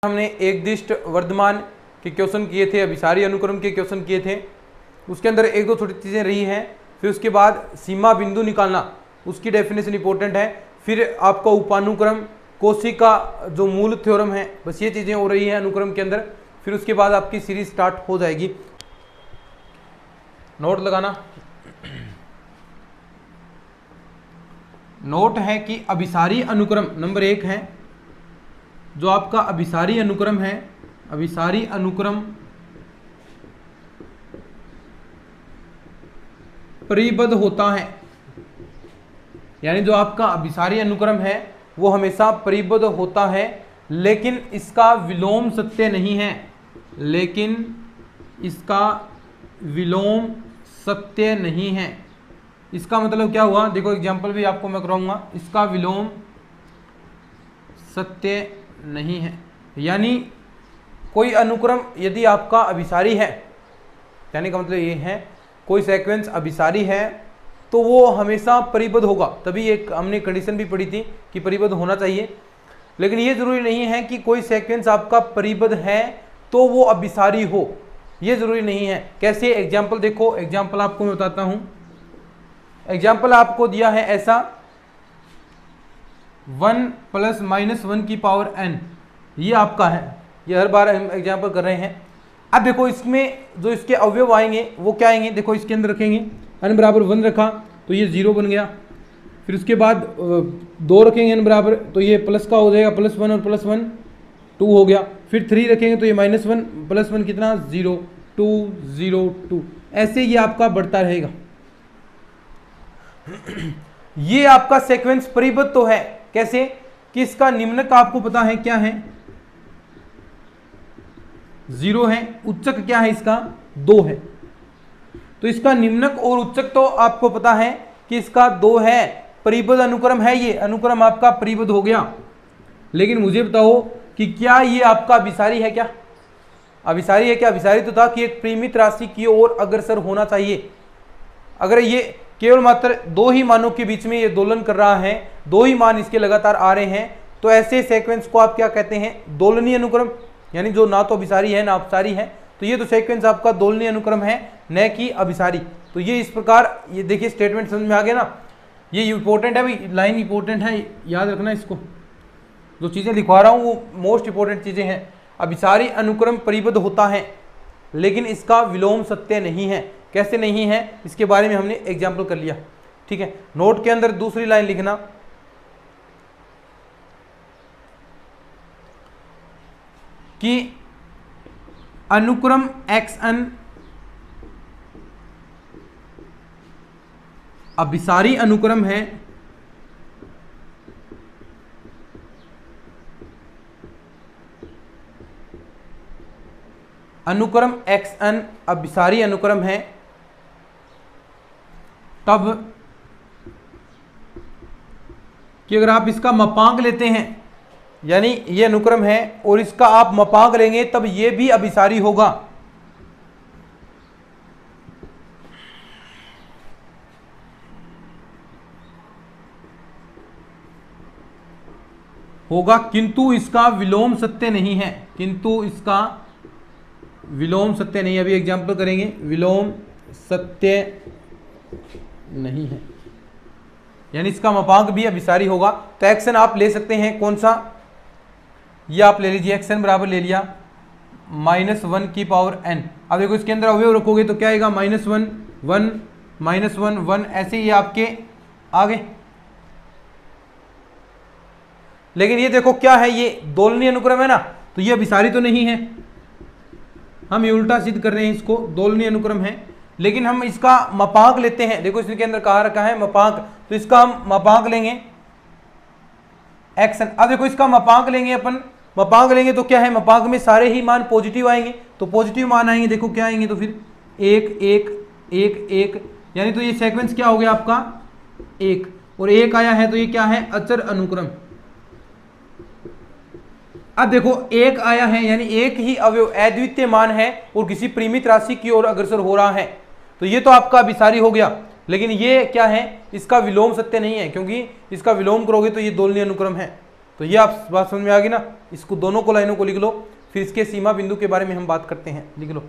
हमने एकदिष्ट वर्धमान के क्वेश्चन किए थे, अभिसारी अनुक्रम के क्वेश्चन किए थे। उसके अंदर एक दो छोटी चीज़ें रही हैं। फिर उसके बाद सीमा बिंदु निकालना, उसकी डेफिनेशन इंपॉर्टेंट है। फिर आपका उपानुक्रम, कोशी का जो मूल थ्योरम है, बस ये चीज़ें हो रही हैं अनुक्रम के अंदर। फिर उसके बाद आपकी सीरीज स्टार्ट हो जाएगी। नोट लगाना, नोट है कि अभिसारी अनुक्रम नंबर 1 है, जो आपका अभिसारी अनुक्रम है, अभिसारी अनुक्रम परिबद्ध होता है। यानी जो आपका अभिसारी अनुक्रम है वो हमेशा परिबद्ध होता है, लेकिन इसका विलोम सत्य नहीं है, लेकिन इसका विलोम सत्य नहीं है। इसका मतलब क्या हुआ, देखो एग्जांपल भी आपको मैं कराऊंगा। इसका विलोम सत्य नहीं है, यानी कोई अनुक्रम यदि आपका अभिसारी है, यानी का मतलब ये है कोई सीक्वेंस अभिसारी है तो वो हमेशा परिबद्ध होगा। तभी एक हमने कंडीशन भी पढ़ी थी कि परिबद्ध होना चाहिए। लेकिन ये जरूरी नहीं है कि कोई सीक्वेंस आपका परिबद्ध है तो वो अभिसारी हो, ये जरूरी नहीं है। कैसे, एग्जाम्पल देखो, एग्जाम्पल आपको मैं बताता हूं। एग्जाम्पल आपको दिया है ऐसा 1 + -1 की पावर n, ये आपका है। ये हर बार हम एग्जाम्पल कर रहे हैं। अब देखो इसमें जो इसके अवयव आएंगे वो क्या आएंगे, देखो इसके अंदर रखेंगे n बराबर 1 रखा तो ये 0 बन गया। फिर उसके बाद 2 रखेंगे n बराबर, तो ये प्लस का हो जाएगा, +1 और +1 2 हो गया। फिर 3 रखेंगे तो ये -1 + 1 कितना 0 2 0 2, ऐसे ये आपका बढ़ता रहेगा। ये आपका सीक्वेंस परिबद्ध तो है। कैसे कि इसका निम्नक आपको पता है क्या है, 0 है। उच्चक क्या है इसका, 2 है। तो इसका निम्नक और उच्चक तो आपको पता है कि इसका 2 है। परिबद्ध अनुक्रम है, ये अनुक्रम आपका परिबद्ध हो गया। लेकिन मुझे बताओ कि क्या ये आपका अभिसारी है? क्या अभिसारी है? क्या अभिसारी तो था कि एक परिमित राशि की ओर अग्रसर होना चाहिए। अगर ये केवल मात्र 2 ही मानों के बीच में ये दोलन कर रहा है, 2 ही मान इसके लगातार आ रहे हैं, तो ऐसे सीक्वेंस को आप क्या कहते हैं, दोलनीय अनुक्रम। यानी जो ना तो अभिसारी है ना अपसारी है, तो ये तो सीक्वेंस आपका दोलनीय अनुक्रम है, न कि अभिसारी। तो ये इस प्रकार, ये देखिए स्टेटमेंट समझ में आ गया ना। ये इंपॉर्टेंट है भाई, लाइन इंपॉर्टेंट है, याद रखना इसको। जो चीज़ें लिखवा रहा हूँ वो मोस्ट इंपॉर्टेंट चीज़ें हैं। अभिसारी अनुक्रम परिबद्ध होता है लेकिन इसका विलोम सत्य नहीं है। कैसे नहीं है, इसके बारे में हमने एग्जाम्पल कर लिया। ठीक है, नोट के अंदर दूसरी लाइन लिखना कि अनुक्रम xn अभिसारी अनुक्रम है, अनुक्रम xn अभिसारी अनुक्रम है तब कि अगर आप इसका मापांक लेते हैं, यानी ये अनुक्रम है और इसका आप मापांक लेंगे तब ये भी अभिसारी होगा। किंतु इसका विलोम सत्य नहीं है, किंतु इसका विलोम सत्य नहीं है। अभी एग्जाम्पल करेंगे, विलोम सत्य नहीं है, यानी इसका मापांक भी अभिसारी होगा। तो एक्शन आप ले सकते हैं कौन सा, ये आप ले लीजिए, एक्शन बराबर ले लिया -1 की पावर n। अब देखो इसके अंदर अवयव रखोगे तो क्या आएगा, -1 1 -1 1, ऐसे ये आपके आ गए। लेकिन ये देखो क्या है, ये दोलनीय अनुक्रम है ना, तो ये अभिसारी तो नहीं है। हम ये उल्टा सिद्ध कर रहे हैं, इसको दोलनीय अनुक्रम है। लेकिन हम इसका मापांक लेते हैं, देखो इसके अंदर कहा रखा है मापांक, तो इसका हम मापांक लेंगे एक्शन। अब देखो इसका मापांक लेंगे अपन, मापांक लेंगे तो क्या है, मापांक में सारे ही मान पॉजिटिव आएंगे, तो पॉजिटिव मान आएंगे। देखो क्या आएंगे, तो फिर 1 1 1 1, यानी तो ये सीक्वेंस क्या हो गया आपका 1, और 1 आया है तो ये क्या है, अचर अनुक्रम। अब देखो 1 आया है यानी एक ही अवयव अद्वितीय मान है और किसी परिमित राशि की ओर अग्रसर हो रहा है, तो ये तो आपका अभिसारी हो गया। लेकिन ये क्या है, इसका विलोम सत्य नहीं है, क्योंकि इसका विलोम करोगे तो ये दोलनीय अनुक्रम है। तो ये आप बात समझ में आ गई ना। इसको दोनों को लाइनों को लिख लो, फिर इसके सीमा बिंदु के बारे में हम बात करते हैं। लिख लो।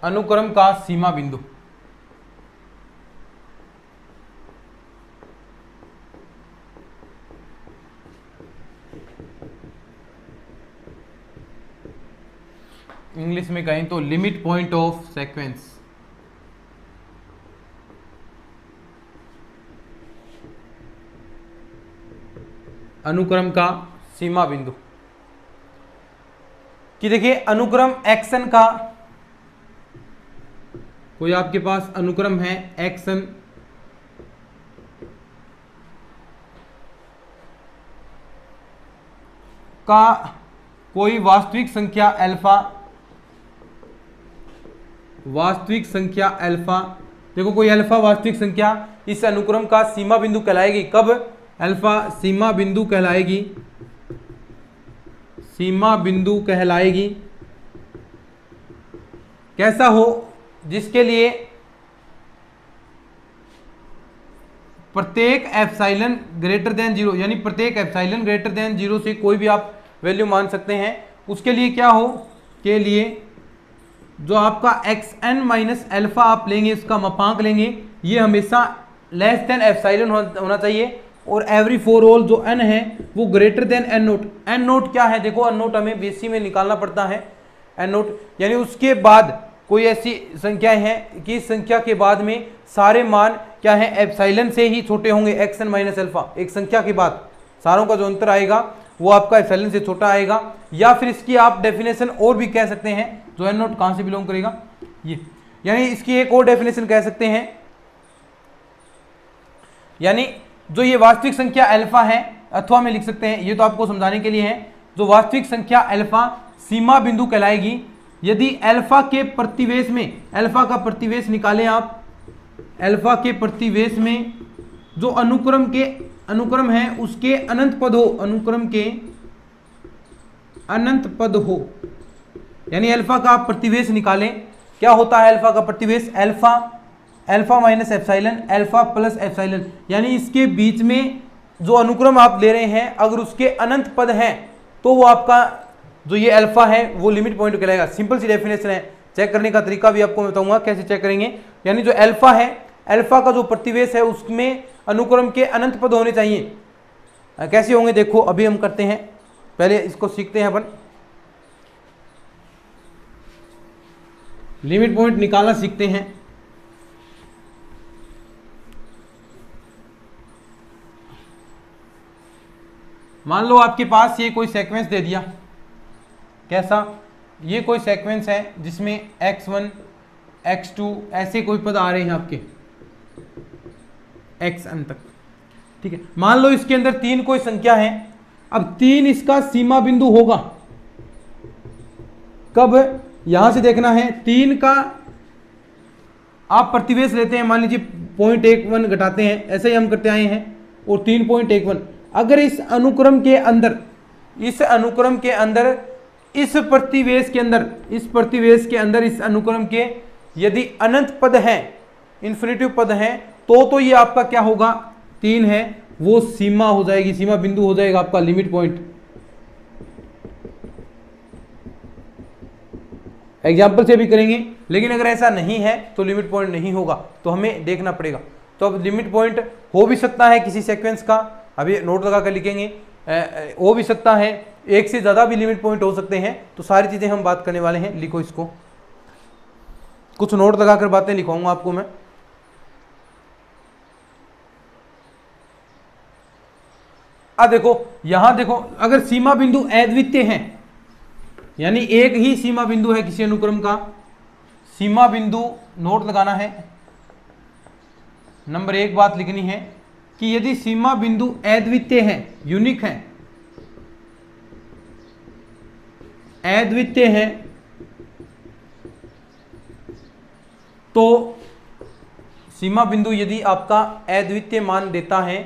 अनुक्रम का सीमा बिंदु। इंग्लिश में कहें तो लिमिट पॉइंट ऑफ सीक्वेंस। अनुक्रम का सीमा बिंदु कि देखिए अनुक्रम एक्सन का, कोई आपके पास अनुक्रम है एक्सन का कोई वास्तविक संख्या अल्फा, वास्तविक संख्या अल्फा, देखो कोई अल्फा वास्तविक संख्या इस अनुक्रम का सीमा बिंदु कहलाएगी। कब? अल्फा सीमा बिंदु कहलाएगी, सीमा बिंदु कहलाएगी। कैसा हो? जिसके लिए प्रत्येक एप्सिलॉन ग्रेटर देन 0, यानी प्रत्येक एप्सिलॉन ग्रेटर देन 0 से कोई भी आप वैल्यू मान सकते हैं। उसके लिए क्या हो? के लिए जो आपका xn माइनस अल्फा आप लेंगे, इसका मापांक लेंगे, ये हमेशा लेस देन एप्सिलॉन होना चाहिए। और एवरी फॉर ऑल जो n है वो greater than n note. n note क्या है? देखो n नोट हमें बेसिक में निकालना पड़ता है। n नोट यानी उसके बाद कोई ऐसी संख्याएं हैं कि इस संख्या के बाद में सारे मान क्या है? एप्सिलॉन से ही छोटे होंगे। xn माइनस अल्फा एक संख्या के बाद सारों का जो अंतर आएगा वो आपका एप्सिलॉन से छोटा आएगा। या फिर इसकी आप डेफिनेशन और भी कह सकते हैं, जो n नोट कहां से बिलोंग करेगा ये, यानी इसकी एक और डेफिनेशन कह सकते हैं, यानी जो ये वास्तविक संख्या अल्फा है, अथवा में लिख सकते हैं, ये तो आपको समझाने के लिए है। जो वास्तविक संख्या अल्फा सीमा बिंदु कहलाएगी यदि अल्फा के प्रतिवेश में, अल्फा का प्रतिवेश निकालें आप, अल्फा के प्रतिवेश में जो अनुक्रम है उसके अनंत पद हो, अनुक्रम के अनंत पद हो, यानी अल्फा का आप प्रतिवेश निकालें। क्या होता है अल्फा का प्रतिवेश? Alpha minus epsilon, alpha plus epsilon, यानी इसके बीच में जो अनुक्रम आप ले रहे हैं अगर उसके अनंत पद हैं तो वो आपका जो ये अल्फा है वो लिमिट पॉइंट कहलाएगा। सिंपल सी डेफिनेशन है, चेक करने का तरीका भी आपको बताऊंगा कैसे चेक करेंगे। यानी जो अल्फा है, अल्फा का जो प्रतिवेश है उसमें अनुक्रम के अनंत पद होने चाहिए। कैसे होंगे देखो, अभी हम करते हैं, पहले इसको सीखते हैं अपन, लिमिट पॉइंट निकालना सीखते हैं। मान लो आपके पास ये कोई सीक्वेंस दे दिया, कैसा? ये कोई सीक्वेंस है जिसमें x1 x2 ऐसे कोई पद आ रहे हैं आपके xn तक, ठीक है। मान लो इसके अंदर 3 कोई संख्या है। अब 3 इसका सीमा बिंदु होगा कब? यहां से देखना है 3 का आप प्रतिवेश लेते हैं, मान लीजिए 0.11 घटाते हैं, ऐसे ही हम करते आए हैं, और 3.11 अगर इस अनुक्रम के अंदर, इस अनुक्रम के अंदर, इस प्रतिवेश के अंदर, इस प्रतिवेश के अंदर, इस अनुक्रम के यदि अनंत पद हैं, इन्फिनिटिव पद हैं, तो ये आपका क्या होगा? 3 है वो सीमा हो जाएगी, सीमा बिंदु हो जाएगा आपका लिमिट पॉइंट। एग्जाम्पल से भी करेंगे, लेकिन अगर ऐसा नहीं है तो लिमिट पॉइंट नहीं होगा, तो हमें देखना पड़ेगा। तो अब लिमिट पॉइंट हो भी सकता है किसी सीक्वेंस का, अभी नोट लगा कर लिखेंगे, हो भी सकता है एक से ज़्यादा भी लिमिट पॉइंट हो सकते हैं। तो सारी चीज़ें हम बात करने वाले हैं। लिखो इसको, कुछ नोट लगाकर बातें लिखवाऊंगा आपको मैं। अब देखो यहां देखो, अगर सीमा बिंदु अद्वितीय हैं, यानी एक ही सीमा बिंदु है किसी अनुक्रम का, सीमा बिंदु नोट लगाना है। नंबर 1 बात लिखनी है कि यदि सीमा बिंदु अद्वितीय है, यूनिक है, अद्वितीय है, तो सीमा बिंदु यदि आपका अद्वितीय मान देता है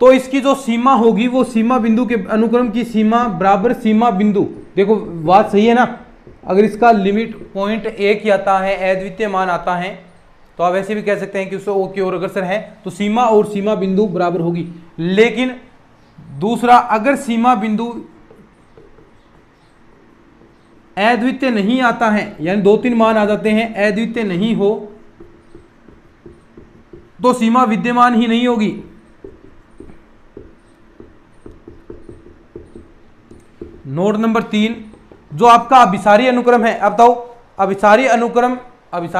तो इसकी जो सीमा होगी वो सीमा बिंदु के अनुक्रम की सीमा बराबर सीमा बिंदु, देखो बात सही है ना, अगर इसका लिमिट पॉइंट 1 ही आता है, अद्वितीय मान आता है, तो आप ऐसे भी कह सकते हैं कि उससे ओ की ओर अग्रसर है, तो सीमा और सीमा बिंदु बराबर होगी। लेकिन दूसरा, अगर सीमा बिंदु अद्वितीय नहीं आता है, यानी 2-3 मान आ जाते हैं, अद्वितीय नहीं हो, तो सीमा विद्यमान ही नहीं होगी। नोट नंबर 3, जो आपका अभिसारी अनुक्रम है, अब बताओ अभिसारी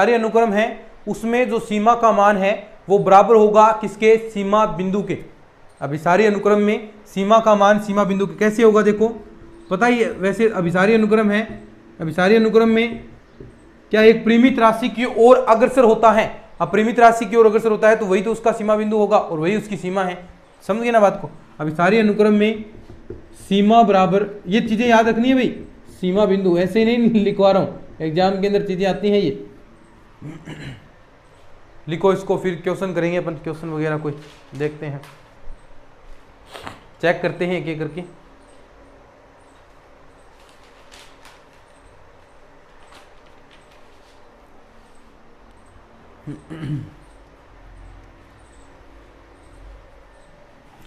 अनुक्रम है, उसमें जो सीमा का मान है वो बराबर होगा किसके, सीमा बिंदु के। अभिसारी अनुक्रम में सीमा का मान सीमा बिंदु के कैसे होगा, देखो पता ही है वैसे अभिसारी अनुक्रम है, अभिसारी अनुक्रम में क्या एक परिमित राशि की ओर अग्रसर होता है, अब परिमित राशि की ओर अग्रसर होता है तो वही तो उसका सीमा बिंदु होगा और वही उसकी सीमा है। समझ गए ना बात को। अभिसारी अनुक्रम में सीमा बराबर, ये चीजें याद रखनी है भाई, सीमा बिंदु ऐसे ही नहीं लिखवा रहा हूं, एग्जाम के अंदर चीजें आती हैं ये। लिखो इसको, फिर क्वेश्चन करेंगे अपन, क्वेश्चन वगैरह कोई देखते हैं, चेक करते हैं एक-एक करके।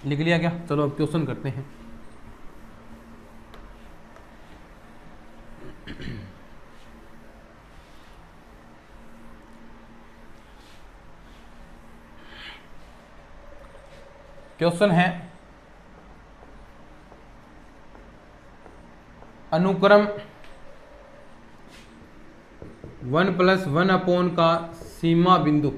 लिख लिया क्या? चलो अब क्वेश्चन करते हैं। क्वेश्चन है अनुक्रम 1+1 का सीमा बिंदु।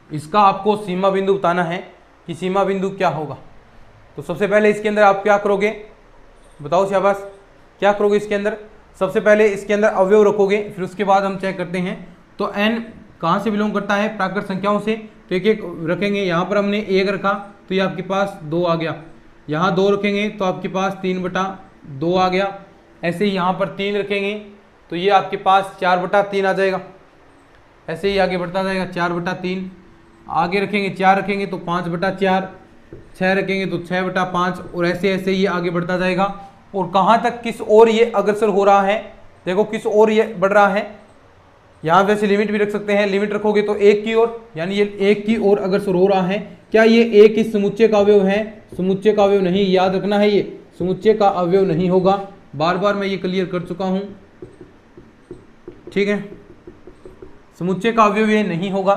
इसका आपको सीमा बिंदु बताना है कि सीमा बिंदु क्या होगा। तो सबसे पहले इसके अंदर आप क्या करोगे, बताओ शाबाश, क्या करोगे इसके अंदर? सबसे पहले इसके अंदर अवयव रखोगे, फिर उसके बाद हम चेक करते हैं। तो n कहाँ से बिलोंग करता है? प्राकृत संख्याओं से। तो एक एक रखेंगे, यहाँ पर हमने 1 रखा तो ये आपके पास 2 आ गया, यहाँ 2 रखेंगे तो आपके पास 3/2 आ गया, ऐसे ही यहाँ पर 3 रखेंगे तो ये आपके पास 4/3 आ जाएगा, ऐसे ही आगे बढ़ता जाएगा 4/3, आगे रखेंगे 4 रखेंगे तो 5/4, 6 रखेंगे तो 6/5 और ऐसे ऐसे ये आगे बढ़ता जाएगा। और कहाँ तक, किस ओर ये अग्रसर हो रहा है, देखो किस ओर ये बढ़ रहा है। यहाँ वैसे लिमिट भी रख सकते हैं, लिमिट रखोगे तो 1 की ओर, यानी ये 1 की ओर अग्रसर हो रहा है। क्या ये 1 इस समुच्चय का अवयव है? समुच्चय का अवयव नहीं, याद रखना है, ये समुच्चय का अवयव नहीं होगा। बार बार मैं ये क्लियर कर चुका हूं, ठीक है, समुच्चय का अवयव ये नहीं होगा।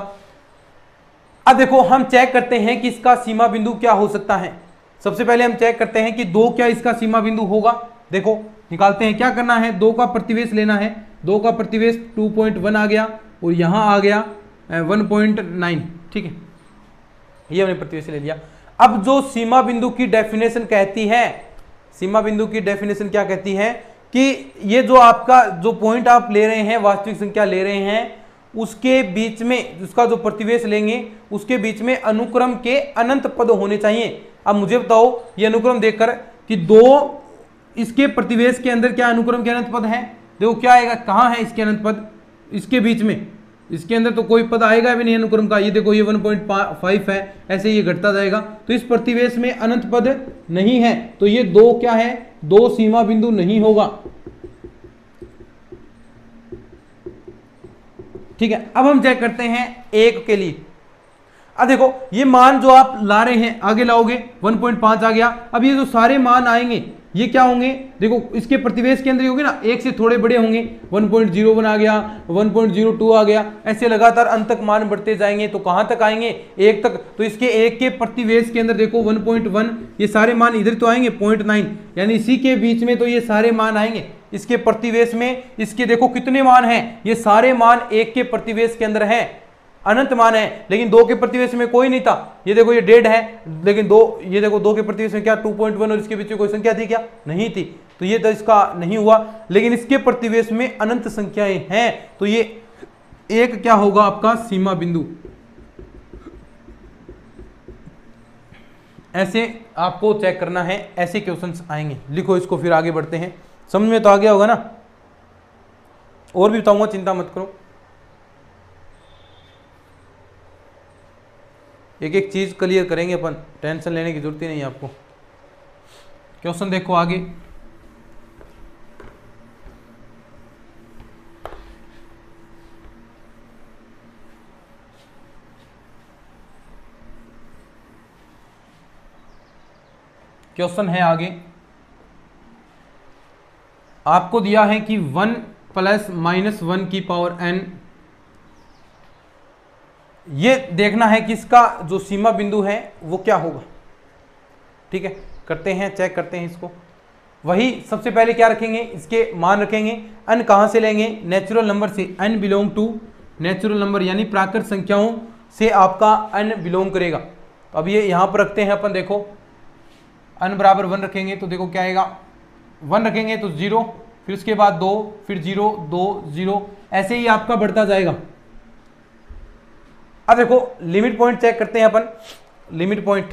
अब देखो हम चेक करते हैं कि इसका सीमा बिंदु क्या हो सकता है। सबसे पहले हम चेक करते हैं कि 2 क्या इसका सीमा बिंदु होगा। देखो निकालते हैं, क्या करना है, 2 का प्रतिवेश लेना है। 2 का प्रतिवेश 2.1 आ गया और यहाँ आ गया 1.9, ठीक है, ये हमने प्रतिवेश ले लिया। अब जो सीमा बिंदु की डेफिनेशन कहती है, सीमा बिंदु की डेफिनेशन क्या कहती है कि ये जो आपका जो पॉइंट आप ले रहे हैं, वास्तविक संख्या ले रहे हैं, उसके बीच में, उसका जो प्रतिवेश लेंगे उसके बीच में अनुक्रम के अनंत पद होने चाहिए। अब मुझे बताओ ये अनुक्रम देखकर कि 2 इसके प्रतिवेश के अंदर क्या अनुक्रम के अनंत पद है? देखो क्या आएगा, कहाँ है इसके अनंत पद? इसके बीच में, इसके अंदर तो कोई पद आएगा भी नहीं अनुक्रम का। ये देखो ये 1.5 है, ऐसे ये घटता जाएगा, तो इस प्रतिवेश में अनंत पद नहीं है, तो ये 2 क्या है, 2 सीमा बिंदु नहीं होगा, ठीक है। अब हम चेक करते हैं 1 के लिए। अब देखो ये मान जो आप ला रहे हैं, आगे लाओगे 1.5 आ गया। अब ये जो सारे मान आएंगे ये क्या होंगे, देखो इसके प्रतिवेश के अंदर ही होंगे ना, एक से थोड़े बड़े होंगे, 1.01 आ गया, 1.02 आ गया, ऐसे लगातार अंत तक मान बढ़ते जाएंगे तो कहां तक आएंगे, एक तक। तो इसके एक के प्रतिवेश के अंदर देखो 1.1, ये सारे मान इधर तो आएंगे 0.9, यानी इसी के बीच में तो ये सारे मान आएंगे इसके प्रतिवेश में। इसके देखो कितने मान हैं, ये सारे मान एक के प्रतिवेश के अंदर हैं, अनंत मान है, लेकिन दो के प्रतिवेश में कोई नहीं था। ये देखो ये डेड है, लेकिन ये देखो दो के प्रतिवेश में क्या 2.1 और इसके बीच में कोई संख्या थी क्या, नहीं थी, तो ये तो इसका नहीं हुआ। लेकिन इसके प्रतिवेश में अनंत संख्याएं हैं, तो ये एक क्या होगा आपका सीमा बिंदु। ऐसे आपको चेक करना है, ऐसे क्वेश्चंस आएंगे। लिखो इसको, फिर आगे बढ़ते हैं। समझ में तो आ गया होगा ना, और भी बताऊंगा, चिंता मत करो। एक एक चीज क्लियर करेंगे अपन, टेंशन लेने की जरूरत ही नहीं है आपको। क्वेश्चन देखो आगे, क्वेश्चन है आगे, आपको दिया है कि 1 + -1 की पावर n, ये देखना है कि इसका जो सीमा बिंदु है वो क्या होगा। ठीक है, करते हैं, चेक करते हैं इसको। वही सबसे पहले क्या रखेंगे, इसके मान रखेंगे। n कहां से लेंगे, नेचुरल नंबर से। n belong to natural number, यानी प्राकृत संख्याओं से आपका n बिलोंग करेगा। तो अब ये यहां पर रखते हैं अपन, देखो n बराबर 1 रखेंगे तो देखो क्या आएगा, 1 रखेंगे तो 0, फिर उसके बाद 2, फिर 0, 2, 0, ऐसे ही आपका बढ़ता जाएगा। अब देखो लिमिट पॉइंट चेक करते हैं अपन, लिमिट पॉइंट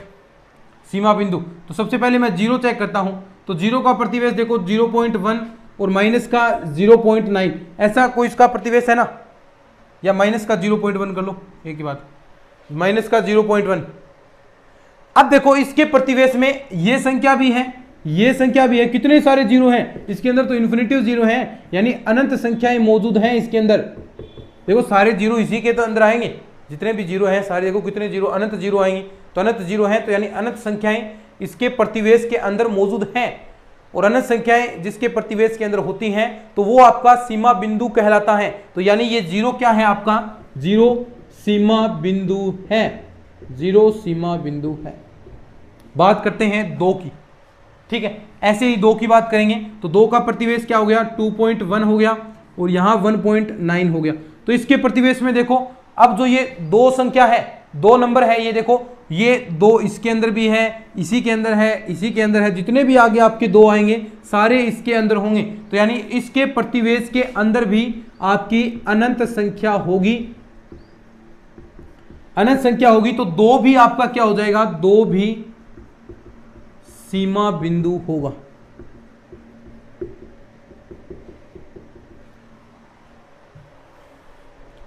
सीमा बिंदु। तो सबसे पहले मैं 0 चेक करता हूं, तो 0 का प्रतिवेश देखो 0.1 और माइनस का 0.9, ऐसा कोई इसका प्रतिवेश है ना, या माइनस का 0.1 कर लो, एक ही बात, माइनस का 0.1। अब देखो इसके प्रतिवेश में ये संख्या भी है, ये संख्या भी है, कितने सारे जीरो हैं इसके अंदर, तो इन्फिनिटिव जीरो हैं, यानी अनंत संख्याएं मौजूद हैं इसके अंदर। देखो सारे जीरो इसी के तो अंदर आएंगे, जितने भी जीरो हैं सारे, देखो कितने जीरो, अनंत जीरो आएंगे, तो अनंत जीरो हैं, तो यानी अनंत संख्याएं इसके प्रतिवेश के अंदर मौजूद हैं। और अनंत संख्याएं जिसके प्रतिवेश के अंदर होती हैं तो वो आपका सीमा बिंदु कहलाता है। तो यानी ये जीरो क्या है आपका, जीरो सीमा बिंदु है, जीरो सीमा बिंदु है। बात करते हैं 2 की, ठीक है, ऐसे ही 2 की बात करेंगे तो 2 का प्रतिवेश क्या हो गया, 2.1 हो गया, और यहां 1.9 हो गया। तो इसके प्रतिवेश में देखो, अब जो ये 2 संख्या है, 2 नंबर है, ये देखो ये 2 इसके अंदर भी है, इसी के अंदर है, इसी के अंदर है, जितने भी आगे आपके 2 आएंगे सारे इसके अंदर होंगे। तो यानी इसके प्रतिवेश के अंदर भी आपकी अनंत संख्या होगी, अनंत संख्या होगी, तो 2 भी आपका क्या हो जाएगा, 2 भी सीमा बिंदु होगा।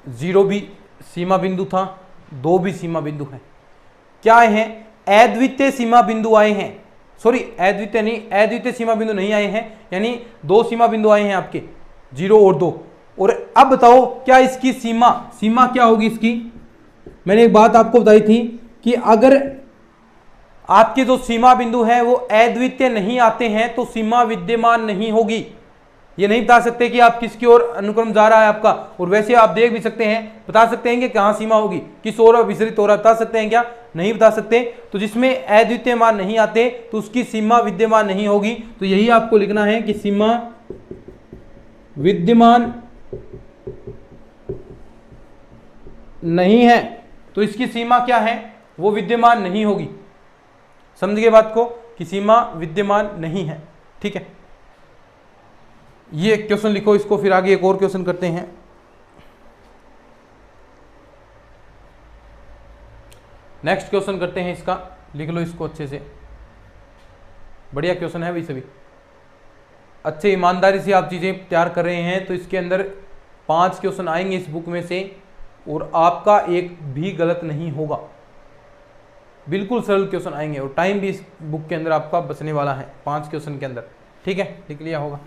जीरो भी सीमा बिंदु था, 2 भी सीमा बिंदु है। क्या आए हैं, अद्वितीय सीमा बिंदु आए हैं, सॉरी अद्वितीय नहीं, अद्वितीय सीमा बिंदु नहीं आए हैं, यानी 2 सीमा बिंदु आए हैं आपके, 0 और 2। और अब बताओ क्या इसकी सीमा क्या होगी इसकी। मैंने एक बात आपको बताई थी कि अगर आपके जो सीमा बिंदु है वो अद्वितीय नहीं आते हैं तो सीमा विद्यमान नहीं होगी। ये नहीं बता सकते कि आप किसकी ओर अनुक्रम जा रहा है आपका, और वैसे आप देख भी सकते हैं, बता सकते हैं कि कहाँ सीमा होगी, किस ओर विसरित हो रहा, बता सकते हैं क्या, नहीं बता सकते। तो जिसमें अद्वितीय मान नहीं आते तो उसकी सीमा विद्यमान नहीं होगी। तो यही आपको लिखना है कि सीमा विद्यमान नहीं है, तो इसकी सीमा क्या है, वो विद्यमान नहीं होगी। समझ गए बात को, कि सीमा विद्यमान नहीं है। ठीक है, ये क्वेश्चन लिखो इसको, फिर आगे एक और क्वेश्चन करते हैं। नेक्स्ट क्वेश्चन करते हैं इसका, लिख लो इसको अच्छे से, बढ़िया क्वेश्चन है भाई सभी। अच्छे ईमानदारी से आप चीजें तैयार कर रहे हैं तो इसके अंदर 5 क्वेश्चन आएंगे इस बुक में से, और आपका एक भी गलत नहीं होगा, बिल्कुल सरल क्वेश्चन आएंगे, और टाइम भी इस बुक के अंदर आपका बचने वाला है 5 क्वेश्चन के अंदर। ठीक है, लिख लिया होगा।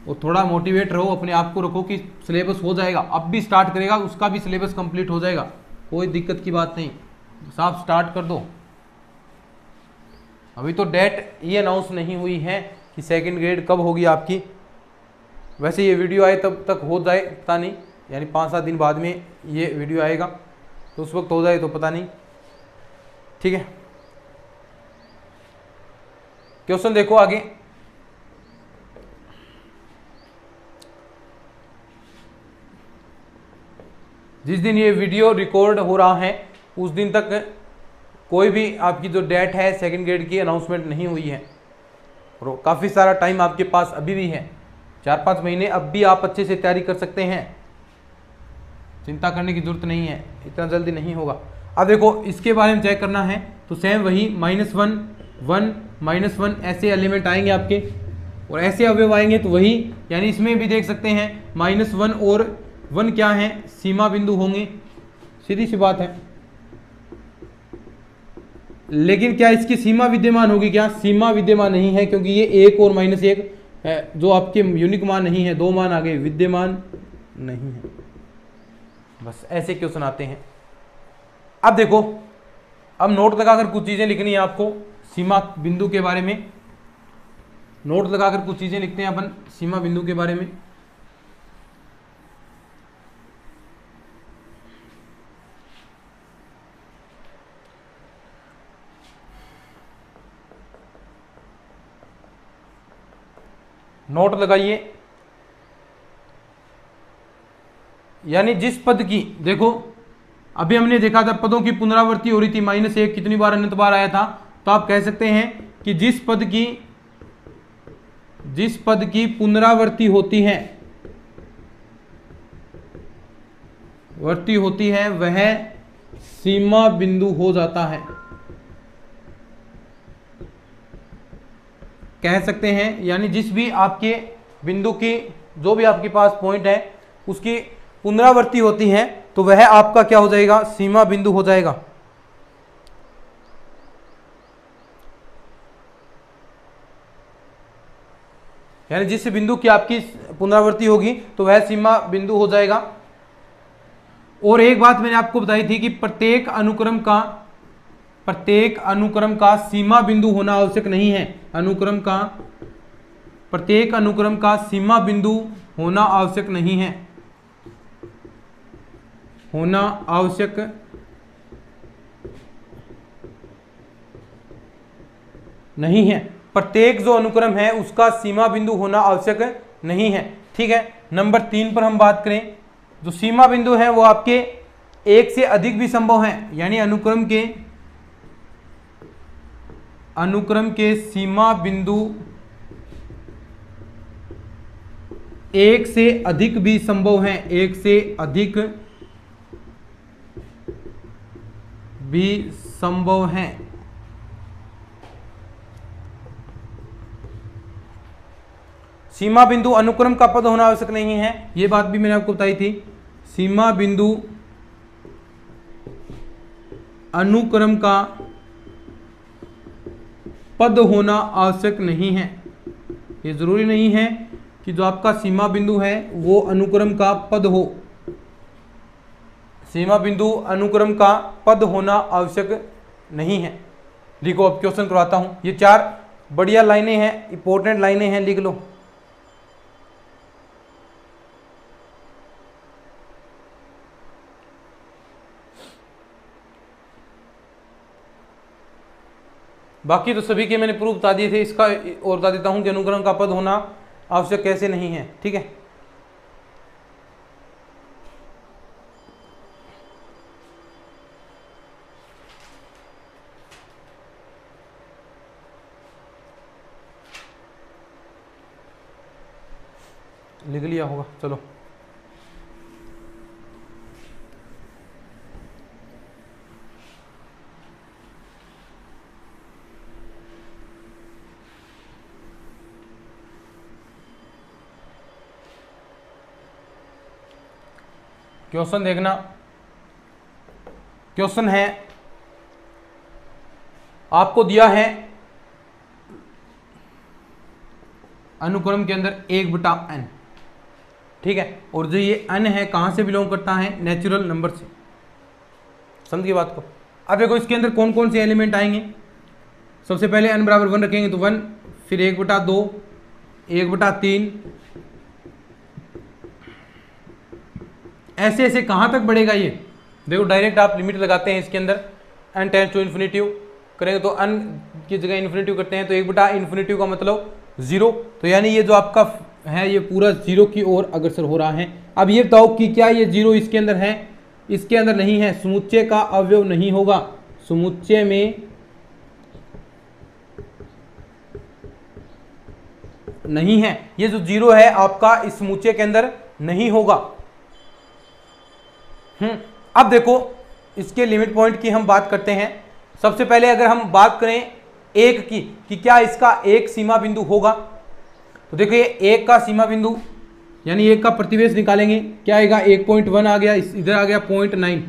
और थोड़ा मोटिवेट रहो, अपने आप को रखो कि सिलेबस हो जाएगा, अब भी स्टार्ट करेगा उसका भी सिलेबस कंप्लीट हो जाएगा, कोई दिक्कत की बात नहीं, साफ स्टार्ट कर दो। अभी तो डेट ये अनाउंस नहीं हुई है कि सेकंड ग्रेड कब होगी आपकी। वैसे ये वीडियो आए तब तक हो जाए पता नहीं, यानी 5-7 दिन बाद में ये वीडियो आएगा, तो उस वक्त हो जाए तो पता नहीं। ठीक है, क्वेश्चन देखो आगे। जिस दिन ये वीडियो रिकॉर्ड हो रहा है उस दिन तक कोई भी आपकी जो डेट है सेकंड ग्रेड की अनाउंसमेंट नहीं हुई है, और काफ़ी सारा टाइम आपके पास अभी भी है, 4-5 महीने अब भी आप अच्छे से तैयारी कर सकते हैं, चिंता करने की जरूरत नहीं है, इतना जल्दी नहीं होगा। अब देखो इसके बारे में चेक करना है तो सेम वही -1 1 -1 ऐसे एलिमेंट आएंगे आपके, और ऐसे अवयव आएंगे तो वही, यानी इसमें भी देख सकते हैं -1 और 1 क्या है, सीमा बिंदु होंगे, सीधी सी बात है। लेकिन क्या इसकी सीमा विद्यमान होगी, क्या सीमा विद्यमान नहीं है, क्योंकि ये 1 और -1 जो आपके यूनिक मान नहीं है, 2 मान आ गए, विद्यमान नहीं है। बस ऐसे क्वेश्चन आते हैं। अब देखो, अब नोट लगाकर कुछ चीजें लिखनी है आपको सीमा बिंदु के बारे में, नोट लगाकर कुछ चीजें लिखते हैं अपन सीमा बिंदु के बारे में। नोट लगाइए, यानी जिस पद की, देखो अभी हमने देखा था पदों की पुनरावृत्ति हो रही थी, -1 कितनी बार, अनंत बार आया था, तो आप कह सकते हैं कि जिस पद की पुनरावृत्ति होती है वह सीमा बिंदु हो जाता है। कह सकते हैं, यानी जिस भी आपके बिंदु की, जो भी आपके पास पॉइंट है उसकी पुनरावृत्ति होती है तो वह आपका क्या हो जाएगा, सीमा बिंदु हो जाएगा। यानी जिस बिंदु की आपकी पुनरावृत्ति होगी तो वह सीमा बिंदु हो जाएगा। और एक बात मैंने आपको बताई थी कि प्रत्येक अनुक्रम का सीमा बिंदु होना आवश्यक नहीं है, प्रत्येक अनुक्रम का सीमा बिंदु होना आवश्यक नहीं है, होना आवश्यक नहीं है। प्रत्येक जो अनुक्रम है उसका सीमा बिंदु होना आवश्यक नहीं है। ठीक है, नंबर 3 पर हम बात करें, जो सीमा बिंदु है वो आपके एक से अधिक भी संभव है, यानी अनुक्रम के सीमा बिंदु एक से अधिक भी संभव है, एक से अधिक भी संभव है। सीमा बिंदु अनुक्रम का पद होना आवश्यक नहीं है, यह बात भी मैंने आपको बताई थी। सीमा बिंदु अनुक्रम का पद होना आवश्यक नहीं है। ये जरूरी नहीं है कि जो आपका सीमा बिंदु है वो अनुक्रम का पद हो, सीमा बिंदु अनुक्रम का पद होना आवश्यक नहीं है। लिखो, अब क्वेश्चन करवाता हूं, ये 4 बढ़िया लाइनें हैं, इंपॉर्टेंट लाइनें हैं, लिख लो। बाकी तो सभी के मैंने प्रूफ बता दिए थे, इसका और बता देता हूं कि अनुक्रम का पद होना आवश्यक कैसे नहीं है। ठीक है, लिख लिया होगा, चलो। क्वेश्चन देखना, क्वेश्चन है आपको दिया है अनुक्रम के अंदर 1/n, ठीक है, और जो ये n है कहां से बिलोंग करता है, नेचुरल नंबर से। समझिए बात को। अब देखो इसके अंदर कौन कौन से एलिमेंट आएंगे, सबसे पहले n बराबर 1 रखेंगे तो 1, फिर 1/2, 1/3, ऐसे ऐसे कहाँ तक बढ़ेगा ये? देखो डायरेक्ट आप लिमिट लगाते हैं इसके अंदर, n टेंड्स टू इन्फिनिटिव करेंगे तो n की जगह इन्फिनिटिव करते हैं तो 1/इन्फिनिटिव का मतलब 0, तो यानी ये जो आपका है ये पूरा 0 की ओर अग्रसर हो रहा है। अब ये बताओ कि क्या ये 0 इसके अंदर है? इसके अंदर नहीं है, समुच्चय का अवयव नहीं होगा, समुच्चय में नहीं है, ये जो 0 है आपका इस समुच्चय के अंदर नहीं होगा। अब देखो इसके लिमिट पॉइंट की हम बात करते हैं। सबसे पहले अगर हम बात करें एक की कि क्या इसका एक सीमा बिंदु होगा, तो देखिए एक का सीमा बिंदु यानी एक का प्रतिवेश निकालेंगे, क्या आएगा? 1.1 आ गया, इधर आ गया 0.09।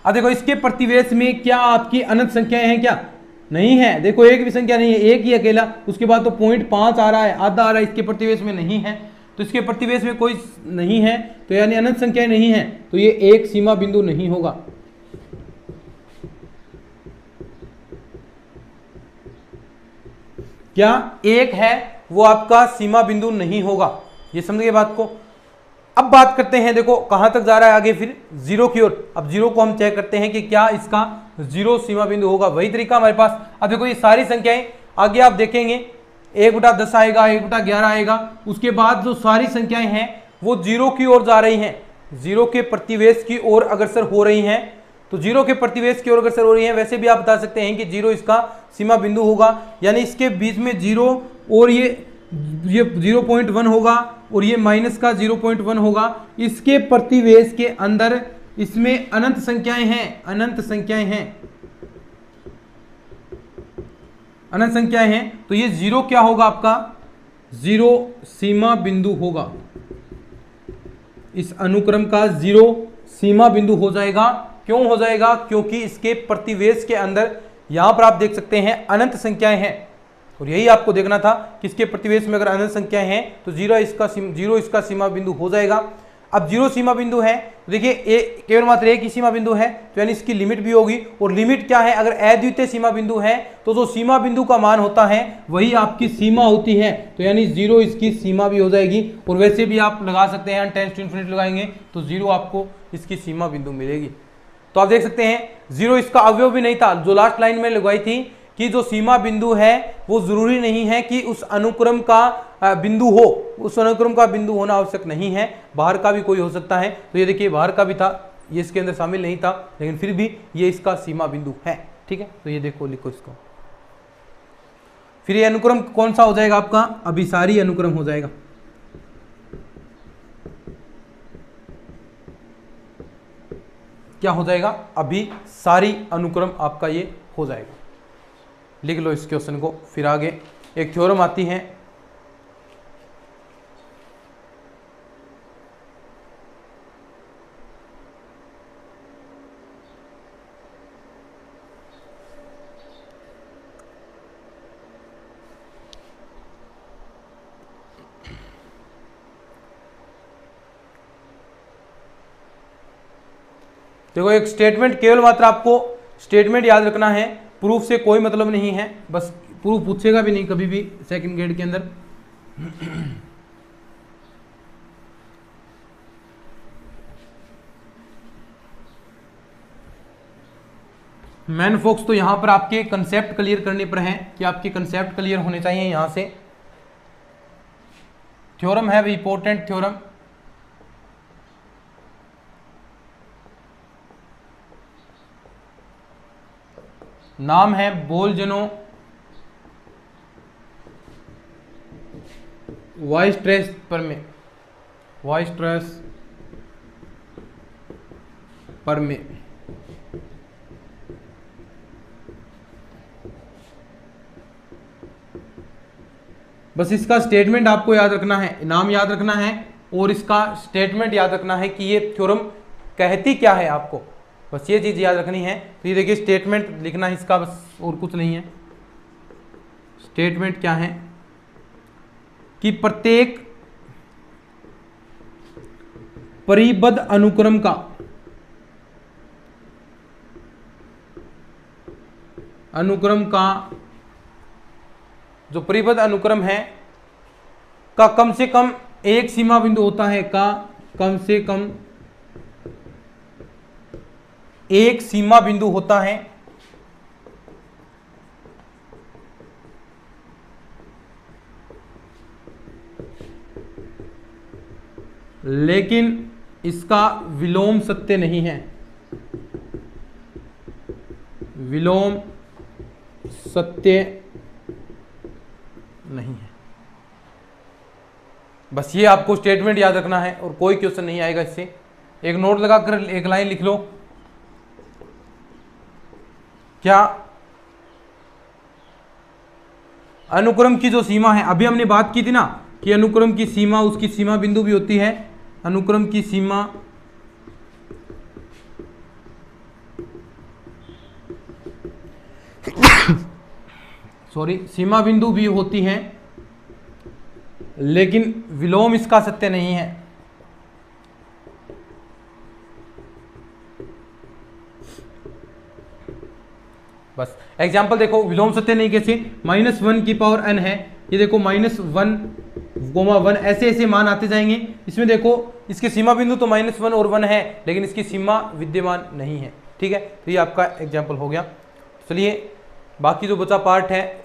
अब देखो इसके प्रतिवेश में क्या आपकी अनंत संख्याएं हैं? क्या नहीं है, देखो एक भी संख्या नहीं है, एक ही अकेला, उसके बाद तो 0.5 आ रहा है, आधा आ रहा है, इसके प्रतिवेश में नहीं है, तो इसके प्रतिवेश में कोई नहीं है, तो यानी अनंत संख्याएं नहीं है, तो ये एक सीमा बिंदु नहीं होगा। क्या एक है वो आपका सीमा बिंदु नहीं होगा, ये समझिए बात को। अब बात करते हैं, देखो कहां तक जा रहा है आगे, फिर 0 की ओर। अब 0 को हम चेक करते हैं कि क्या इसका 0 सीमा बिंदु होगा, वही तरीका हमारे पास। अब देखो ये सारी संख्याएं आगे आप देखेंगे 1/10 आएगा, 1/11 आएगा, उसके बाद जो सारी संख्याएं हैं वो 0 की ओर जा रही हैं, 0 के प्रतिवेश की ओर अग्रसर हो रही हैं। तो 0 के प्रतिवेश की ओर अग्रसर हो रही हैं, वैसे भी आप बता सकते हैं कि 0 इसका सीमा बिंदु होगा, यानी इसके बीच में 0 और ये 0.1 होगा और ये माइनस का 0.1 होगा। इसके प्रतिवेश के अंदर इसमें अनंत संख्याएं हैं, अनंत संख्याएं हैं, अनंत संख्याएं हैं, तो ये 0 क्या होगा आपका? 0 सीमा बिंदु होगा, इस अनुक्रम का 0 सीमा बिंदु हो जाएगा। क्यों हो जाएगा? क्योंकि इसके प्रतिवेश के अंदर यहां पर आप देख सकते हैं अनंत संख्याएं हैं, और यही आपको देखना था कि इसके प्रतिवेश में अगर अनंत संख्याएं हैं तो 0 इसका सीमा बिंदु हो जाएगा। अब 0 सीमा बिंदु है, तो देखिए केवल मात्र एक ही सीमा बिंदु है, तो यानी इसकी लिमिट भी होगी, और लिमिट क्या है? अगर अद्वितीय सीमा बिंदु है तो जो सीमा बिंदु का मान होता है वही आपकी सीमा होती है, तो यानी 0 इसकी सीमा भी हो जाएगी। और वैसे भी आप लगा सकते हैं, टेंस टू इन्फिनिटी लगाएंगे तो 0 आपको इसकी सीमा बिंदु मिलेगी। तो आप देख सकते हैं 0 इसका अवयव भी नहीं था, जो लास्ट लाइन में लगाई थी कि जो सीमा बिंदु है वो जरूरी नहीं है कि उस अनुक्रम का बिंदु हो, उस अनुक्रम का बिंदु होना आवश्यक नहीं है, बाहर का भी कोई हो सकता है। तो ये देखिए बाहर का भी था, ये इसके अंदर शामिल नहीं था, लेकिन फिर भी ये इसका सीमा बिंदु है। ठीक है, तो ये देखो लिखो इसको। फिर ये अनुक्रम कौन सा हो जाएगा आपका? अभिसारी अनुक्रम हो जाएगा। क्या हो जाएगा? अभिसारी अनुक्रम आपका ये हो जाएगा। लिख लो इस क्वेश्चन को। फिर आगे एक थ्योरम आती है, देखो एक स्टेटमेंट, केवल मात्र आपको स्टेटमेंट याद रखना है, प्रूफ से कोई मतलब नहीं है, बस प्रूफ पूछेगा भी नहीं कभी भी सेकंड ग्रेड के अंदर। मेन फोकस तो यहां पर आपके कंसेप्ट क्लियर करने पर है कि आपके कंसेप्ट क्लियर होने चाहिए। यहां से थ्योरम है इंपॉर्टेंट थ्योरम, नाम है बोल्जनो वाइस्ट्रेस प्रमेय, वाइस्ट्रेस प्रमेय। बस इसका स्टेटमेंट आपको याद रखना है, नाम याद रखना है और इसका स्टेटमेंट याद रखना है कि ये थ्योरम कहती क्या है, आपको बस ये चीज याद रखनी है। तो ये देखिए स्टेटमेंट लिखना है इसका, बस और कुछ नहीं है। स्टेटमेंट क्या है कि प्रत्येक परिबद्ध अनुक्रम का अनुक्रम का जो परिबद्ध अनुक्रम है का कम से कम एक सीमा बिंदु होता है, का कम से कम एक सीमा बिंदु होता है, लेकिन इसका विलोम सत्य नहीं है, विलोम सत्य नहीं है। बस ये आपको स्टेटमेंट याद रखना है और कोई क्वेश्चन नहीं आएगा इससे। एक नोट लगाकर एक लाइन लिख लो, क्या अनुक्रम की जो सीमा है, अभी हमने बात की थी ना कि अनुक्रम की सीमा उसकी सीमा बिंदु भी होती है, अनुक्रम की सीमा सीमा बिंदु भी होती हैं, लेकिन विलोम इसका सत्य नहीं है। बस एग्जाम्पल देखो, विलोम सत्य नहीं कैसे, -1 की पावर n है, ये देखो -1, 1 ऐसे ऐसे मान आते जाएंगे। इसमें देखो इसके सीमा बिंदु तो -1 और 1 है, लेकिन इसकी सीमा विद्यमान नहीं है। ठीक है, तो ये आपका एग्जाम्पल हो गया। चलिए बाकी जो बचा पार्ट है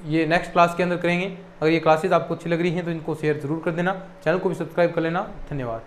ये नेक्स्ट क्लास के अंदर करेंगे। अगर ये क्लासेज आपको अच्छी लग रही हैं तो इनको शेयर जरूर कर देना, चैनल को भी सब्सक्राइब कर लेना। धन्यवाद।